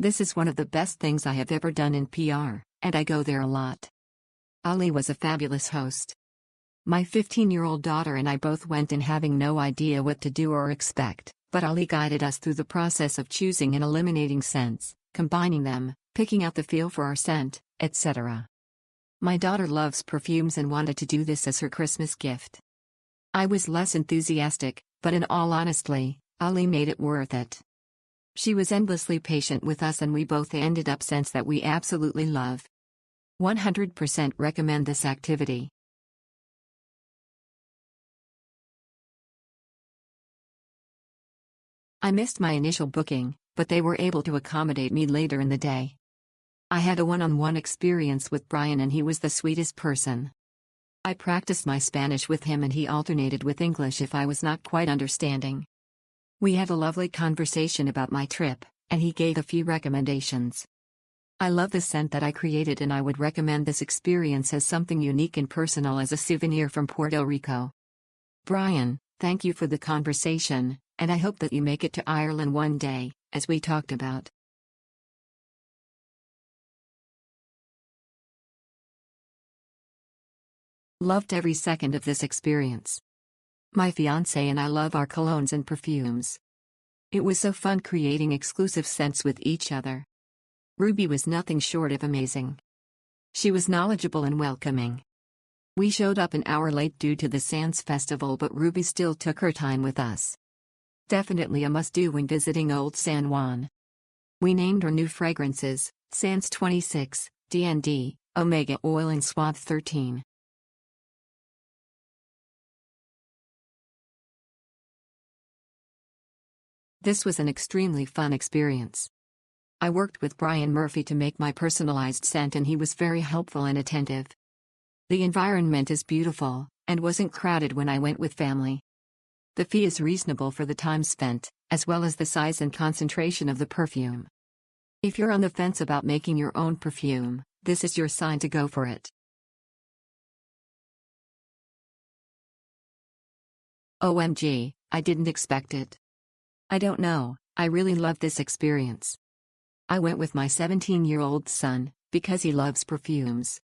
This is one of the best things I have ever done in PR, and I go there a lot. Ali was a fabulous host. My 15-year-old daughter and I both went in having no idea what to do or expect, but Ali guided us through the process of choosing and eliminating scents, combining them, picking out the feel for our scent, etc. My daughter loves perfumes and wanted to do this as her Christmas gift. I was less enthusiastic, but in all honesty, Ali made it worth it. She was endlessly patient with us and we both ended up scents that we absolutely love. 100% recommend this activity. I missed my initial booking, but they were able to accommodate me later in the day. I had a one-on-one experience with Brian and he was the sweetest person. I practiced my Spanish with him and he alternated with English if I was not quite understanding. We had a lovely conversation about my trip, and he gave a few recommendations. I love the scent that I created and I would recommend this experience as something unique and personal as a souvenir from Puerto Rico. Brian, thank you for the conversation, and I hope that you make it to Ireland one day, as we talked about. Loved every second of this experience. My fiancé and I love our colognes and perfumes. It was so fun creating exclusive scents with each other. Ruby was nothing short of amazing. She was knowledgeable and welcoming. We showed up an hour late due to the Sands Festival, but Ruby still took her time with us. Definitely a must-do when visiting Old San Juan. We named her new fragrances, Sands 26, D&D, Omega Oil and Suave 13. This was an extremely fun experience. I worked with Brian Murphy to make my personalized scent and he was very helpful and attentive. The environment is beautiful, and wasn't crowded when I went with family. The fee is reasonable for the time spent, as well as the size and concentration of the perfume. If you're on the fence about making your own perfume, this is your sign to go for it. OMG, I didn't expect it. I don't know, I really love this experience. I went with my 17-year-old son, because he loves perfumes.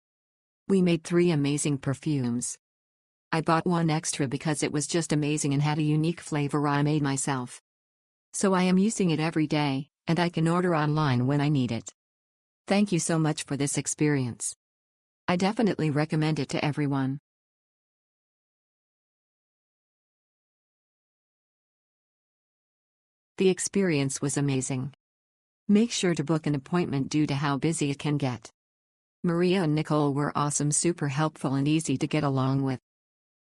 We made 3 amazing perfumes. I bought one extra because it was just amazing and had a unique flavor I made myself. So I am using it every day, and I can order online when I need it. Thank you so much for this experience. I definitely recommend it to everyone. The experience was amazing. Make sure to book an appointment due to how busy it can get. Maria and Nicole were awesome, super helpful and easy to get along with.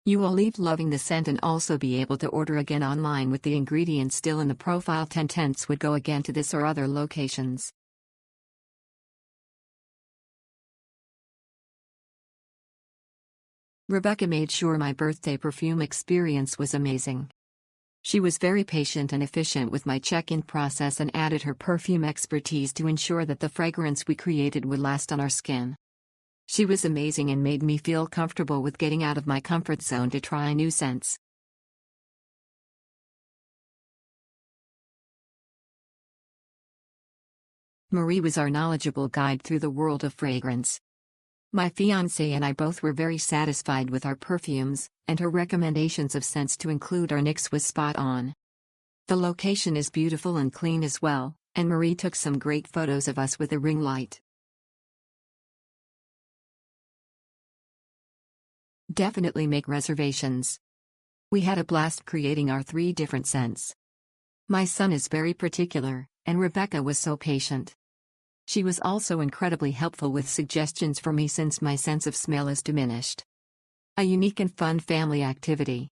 You will leave loving the scent and also be able to order again online with the ingredients still in the profile. 10 tenths would go again to this or other locations. Rebecca made sure my birthday perfume experience was amazing. She was very patient and efficient with my check-in process and added her perfume expertise to ensure that the fragrance we created would last on our skin. She was amazing and made me feel comfortable with getting out of my comfort zone to try new scents. Marie was our knowledgeable guide through the world of fragrance. My fiancé and I both were very satisfied with our perfumes, and her recommendations of scents to include our NYX was spot on. The location is beautiful and clean as well, and Marie took some great photos of us with a ring light. Definitely make reservations. We had a blast creating our 3 different scents. My son is very particular, and Rebecca was so patient. She was also incredibly helpful with suggestions for me since my sense of smell is diminished. A unique and fun family activity.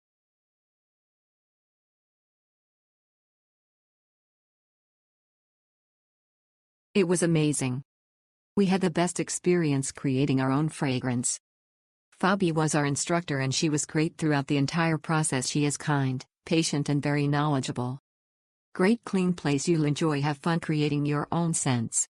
It was amazing. We had the best experience creating our own fragrance. Fabi was our instructor and she was great throughout the entire process. She is kind, patient and very knowledgeable. Great clean place you'll enjoy, have fun creating your own scents.